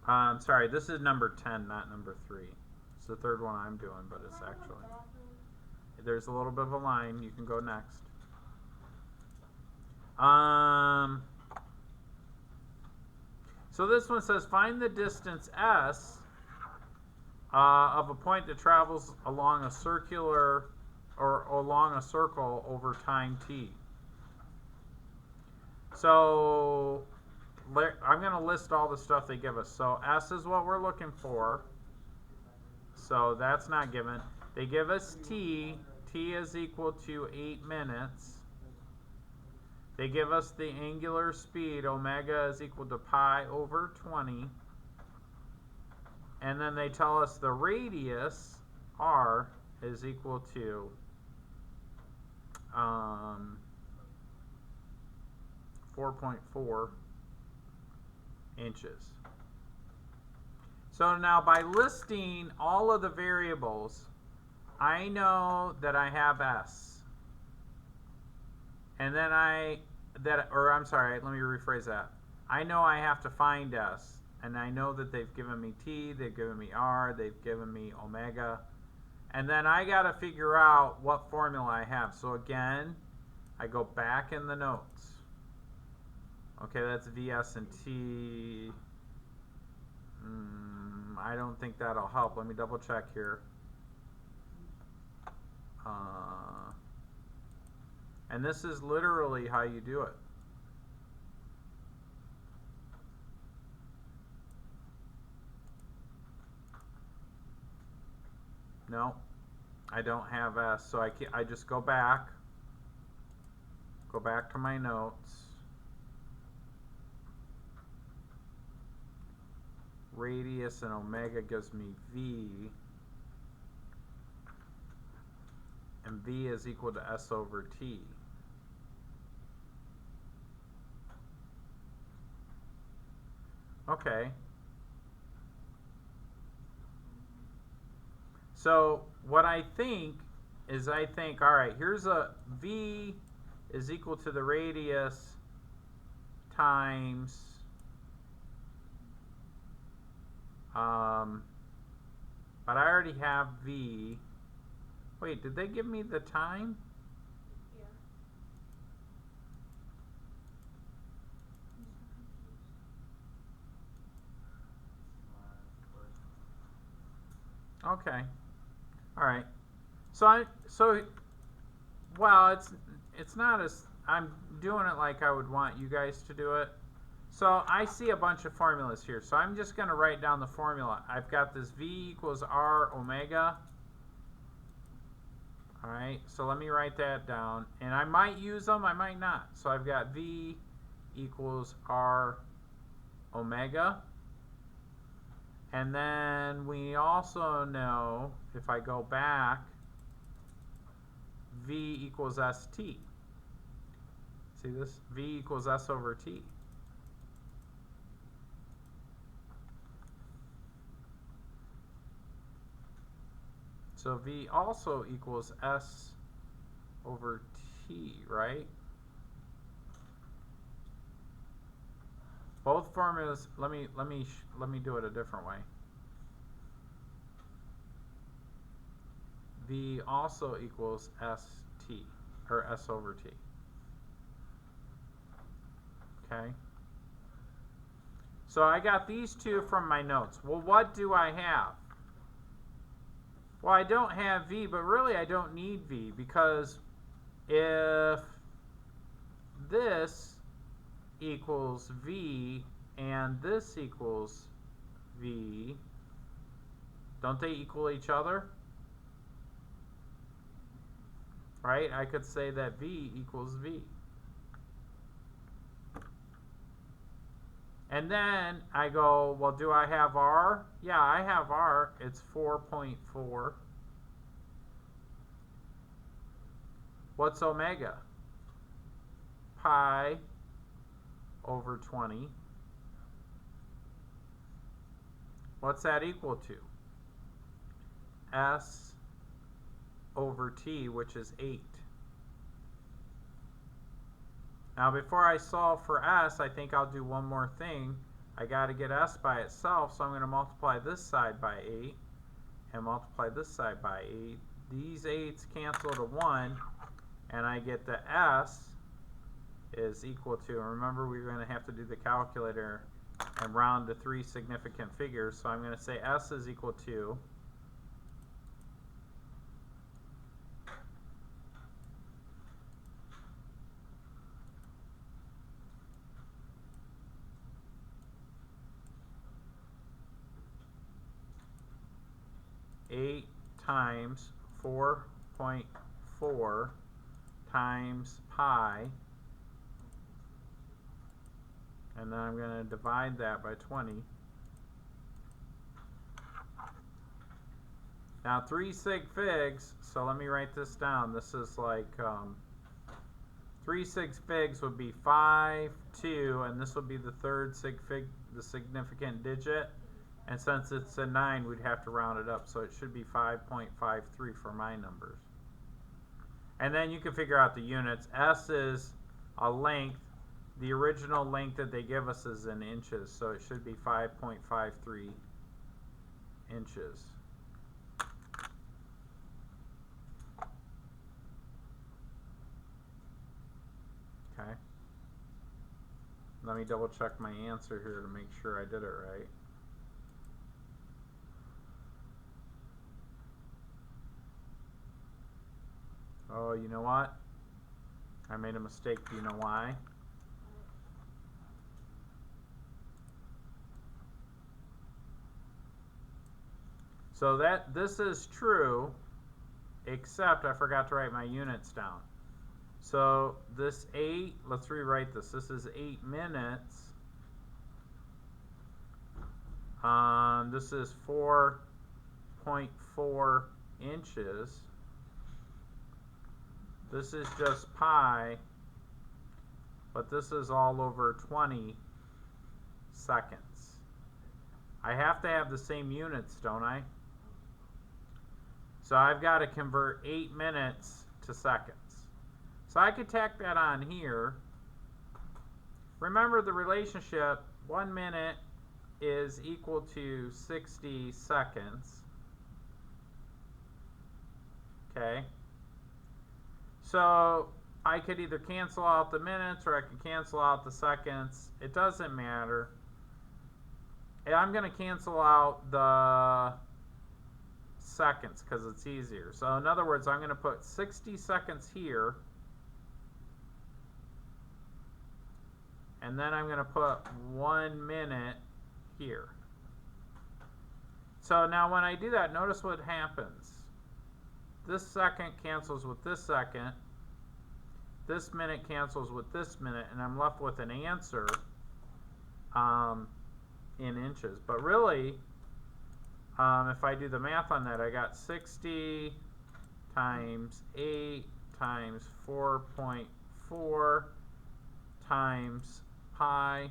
Sorry, this is number 10, not number 3. It's the third one I'm doing, but it's actually... There's a little bit of a line. You can go next. So this one says, find the distance s of a point that travels along a circular or along a circle over time t. So I'm going to list all the stuff they give us. So s is what we're looking for. So that's not given. They give us t. T is equal to 8 minutes. They give us the angular speed. Omega is equal to pi over 20. And then they tell us the radius, r, is equal to 4.4 inches. So now by listing all of the variables, I know that I have s. And then let me rephrase that. I know I have to find s. And I know that they've given me t, they've given me r, they've given me omega. And then I got to figure out what formula I have. So again, I go back in the notes. Okay, that's Vs and t. I don't think that'll help. Let me double check here. And this is literally how you do it. No, I don't have S, so I just go back to my notes. Radius and omega gives me V, and V is equal to S over T. Okay. So what I think is all right, here's a V is equal to the radius times but I already have V. Wait, did they give me the time? Yeah. Okay. All right. Well, it's not as I'm doing it like I would want you guys to do it. So I see a bunch of formulas here. So I'm just going to write down the formula. I've got this V equals R omega. All right. So let me write that down. And I might use them. I might not. So I've got V equals R omega. And then we also know, if I go back, V equals ST. See this? V equals S over T. So V also equals S over T, right? Both formulas, let me do it a different way. V also equals ST, or S over T. Okay? So I got these two from my notes. Well, what do I have? Well, I don't have V, but really I don't need V, because if this equals V and this equals V, don't they equal each other? Right? I could say that V equals V. And then I go, well, do I have R? Yeah, I have R. It's 4.4. What's omega? Pi over 20. What's that equal to? S over T, which is 8. Now, before I solve for S, I think I'll do one more thing. I got to get s by itself, so I'm going to multiply this side by 8 and multiply this side by 8. These 8's cancel to 1, and I get the s is equal to, remember we're going to have to do the calculator and round to 3 significant figures, so I'm going to say s is equal to 8 times 4.4 times pi, and then I'm going to divide that by 20. Now 3 sig figs, so let me write this down. This is like 3 sig figs would be 5, 2, and this would be the third sig fig, the significant digit. And since it's a 9, we'd have to round it up, so it should be 5.53 for my numbers. And then you can figure out the units. S is a length. The original length that they give us is in inches, so it should be 5.53 inches. Okay. Let me double check my answer here to make sure I did it right. Oh, you know what? I made a mistake. Do you know why? So this is true, except I forgot to write my units down. So this 8, let's rewrite this. This is 8 minutes. This is 4.4 inches. This is just pi, but this is all over 20 seconds. I have to have the same units, don't I? So I've got to convert 8 minutes to seconds. So I could tack that on here. Remember the relationship, 1 minute is equal to 60 seconds. Okay. So I could either cancel out the minutes or I could cancel out the seconds. It doesn't matter. And I'm going to cancel out the seconds because it's easier. So in other words, I'm going to put 60 seconds here. And then I'm going to put 1 minute here. So now when I do that, notice what happens. This second cancels with this second. This minute cancels with this minute, and I'm left with an answer in inches. But really, if I do the math on that, I got 60 times 8 times 4.4 times pi.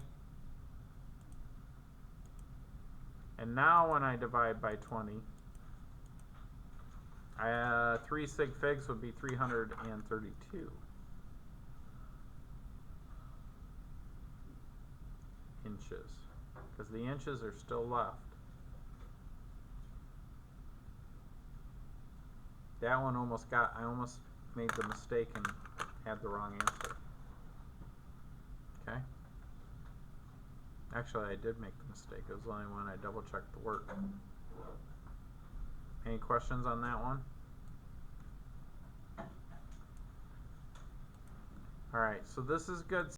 And now when I divide by 20, 3 sig figs would be 332 inches, because the inches are still left. That one I almost made the mistake and had the wrong answer. Okay. Actually, I did make the mistake. It was only when I double checked the work. Any questions on that one? Alright, so this is good.